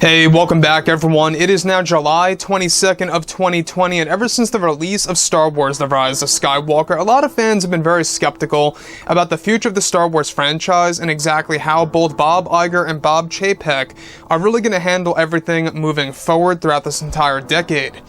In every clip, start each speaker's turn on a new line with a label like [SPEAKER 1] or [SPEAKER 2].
[SPEAKER 1] Hey, welcome back everyone. It is now July 22nd of 2020, and ever since the release of Star Wars: The Rise of Skywalker, a lot of fans have been very skeptical about the future of the Star Wars franchise and exactly how both Bob Iger and Bob Chapek are really going to handle everything moving forward throughout this entire decade.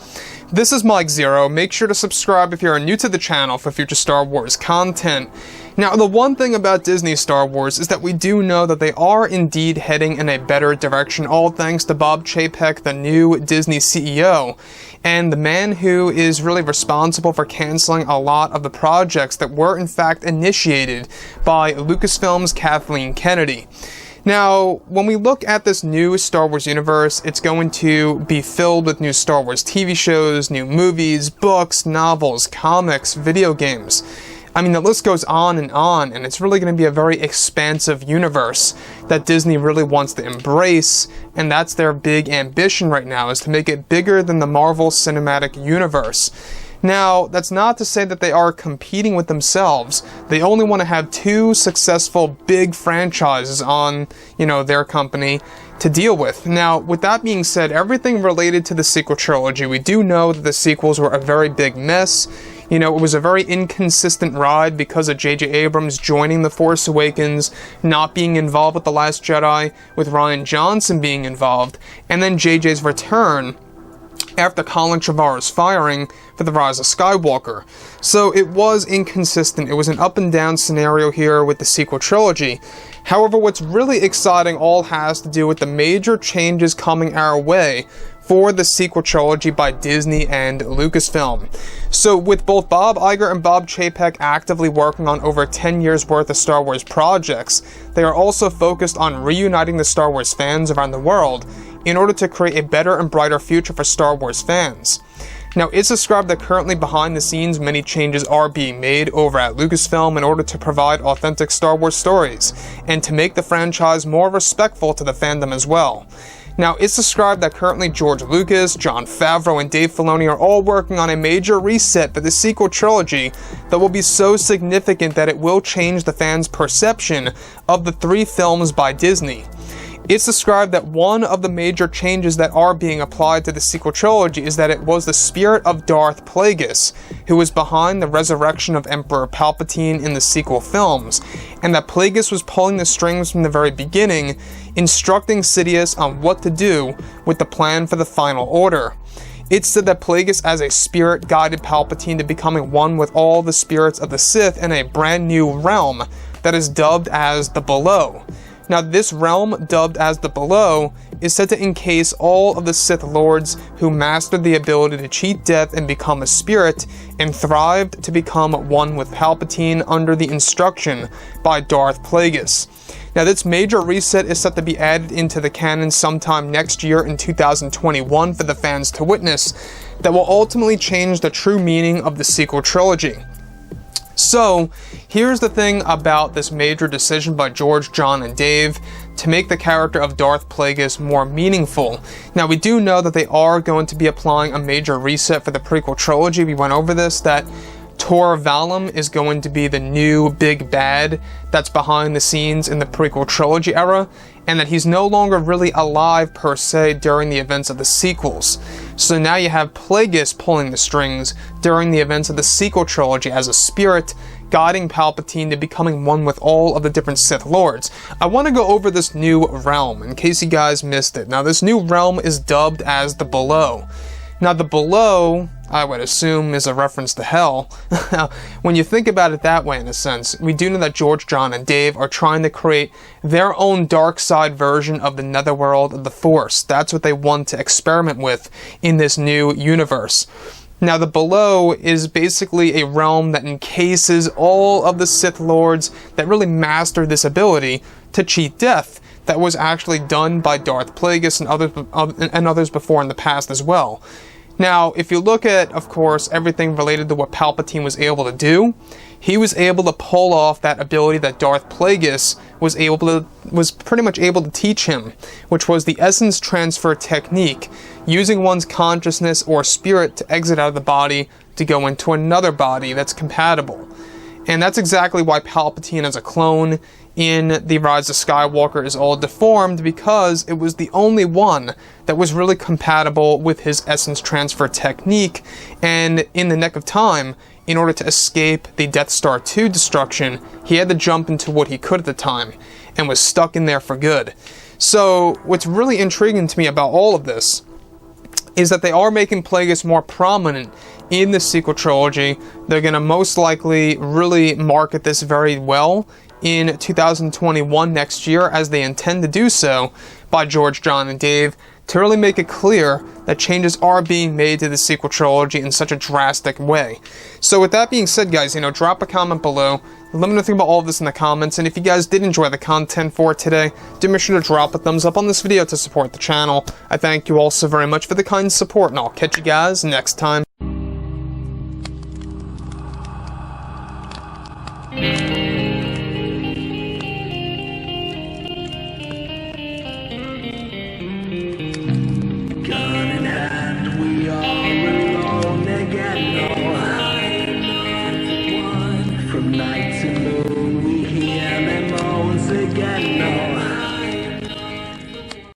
[SPEAKER 1] This is Mike Zero. Make sure to subscribe if you're new to the channel for future Star Wars content. Now, the one thing about Disney Star Wars is that we do know that they are indeed heading in a better direction, all thanks to Bob Chapek, the new Disney CEO, and the man who is really responsible for canceling a lot of the projects that were in fact initiated by Lucasfilm's Kathleen Kennedy. Now, when we look at this new Star Wars universe, it's going to be filled with new Star Wars TV shows, new movies, books, novels, comics, video games. I mean, the list goes on, and it's really going to be a very expansive universe that Disney really wants to embrace, and that's their big ambition right now, is to make it bigger than the Marvel Cinematic Universe. Now, that's not to say that they are competing with themselves. They only want to have two successful big franchises on, their company to deal with. Now, with that being said, everything related to the sequel trilogy, we do know that the sequels were a very big mess. It was a very inconsistent ride because of J.J. Abrams joining The Force Awakens, not being involved with The Last Jedi, with Rian Johnson being involved, and then J.J.'s return after Colin Trevorrow's firing for The Rise of Skywalker. So it was inconsistent. It was an up and down scenario here with the sequel trilogy. However, what's really exciting all has to do with the major changes coming our way for the sequel trilogy by Disney and Lucasfilm. So with both Bob Iger and Bob Chapek actively working on over 10 years worth of Star Wars projects, they are also focused on reuniting the Star Wars fans around the world in order to create a better and brighter future for Star Wars fans. Now, it's described that currently behind the scenes many changes are being made over at Lucasfilm in order to provide authentic Star Wars stories and to make the franchise more respectful to the fandom as well. Now, it's described that currently George Lucas, Jon Favreau, and Dave Filoni are all working on a major reset for the sequel trilogy that will be so significant that it will change the fans' perception of the three films by Disney. It's described that one of the major changes that are being applied to the sequel trilogy is that it was the spirit of Darth Plagueis who was behind the resurrection of Emperor Palpatine in the sequel films, and that Plagueis was pulling the strings from the very beginning, instructing Sidious on what to do with the plan for the Final Order. It's said that Plagueis as a spirit guided Palpatine to becoming one with all the spirits of the Sith in a brand new realm that is dubbed as the Below. Now, this realm, dubbed as the Below, is said to encase all of the Sith Lords who mastered the ability to cheat death and become a spirit, and thrived to become one with Palpatine under the instruction by Darth Plagueis. Now, this major reset is set to be added into the canon sometime next year in 2021 for the fans to witness, that will ultimately change the true meaning of the sequel trilogy. So, here's the thing about this major decision by George, John, and Dave to make the character of Darth Plagueis more meaningful. Now, we do know that they are going to be applying a major reset for the prequel trilogy. We went over this, that Tor Valum is going to be the new big bad that's behind the scenes in the prequel trilogy era, and that he's no longer really alive per se during the events of the sequels. So now you have Plagueis pulling the strings during the events of the sequel trilogy as a spirit, guiding Palpatine to becoming one with all of the different Sith Lords. I want to go over this new realm in case you guys missed it. Now, this new realm is dubbed as the Below. Now, the Below, I would assume, is a reference to hell. When you think about it that way, in a sense, we do know that George, John, and Dave are trying to create their own dark side version of the netherworld of the Force. That's what they want to experiment with in this new universe. Now, the Below is basically a realm that encases all of the Sith Lords that really mastered this ability to cheat death. That was actually done by Darth Plagueis and others before in the past as well. Now, if you look at, of course, everything related to what Palpatine was able to do, he was able to pull off that ability that Darth Plagueis was pretty much able to teach him, which was the essence transfer technique, using one's consciousness or spirit to exit out of the body to go into another body that's compatible. And that's exactly why Palpatine as a clone in The Rise of Skywalker is all deformed because it was the only one that was really compatible with his essence transfer technique, and in the nick of time, in order to escape the Death Star 2 destruction, he had to jump into what he could at the time, and was stuck in there for good. So, what's really intriguing to me about all of this is that they are making Plagueis more prominent in the sequel trilogy. They're going to most likely really market this very well in 2021 next year, as they intend to do so, by George, John, and Dave, to really make it clear that changes are being made to the sequel trilogy in such a drastic way. So with that being said, guys, drop a comment below. Let me know what you think about all of this in the comments, and if you guys did enjoy the content for today, do make sure to drop a thumbs up on this video to support the channel. I thank you all so very much for the kind support, and I'll catch you guys next time.
[SPEAKER 2] From night to moon, we hear them moans again.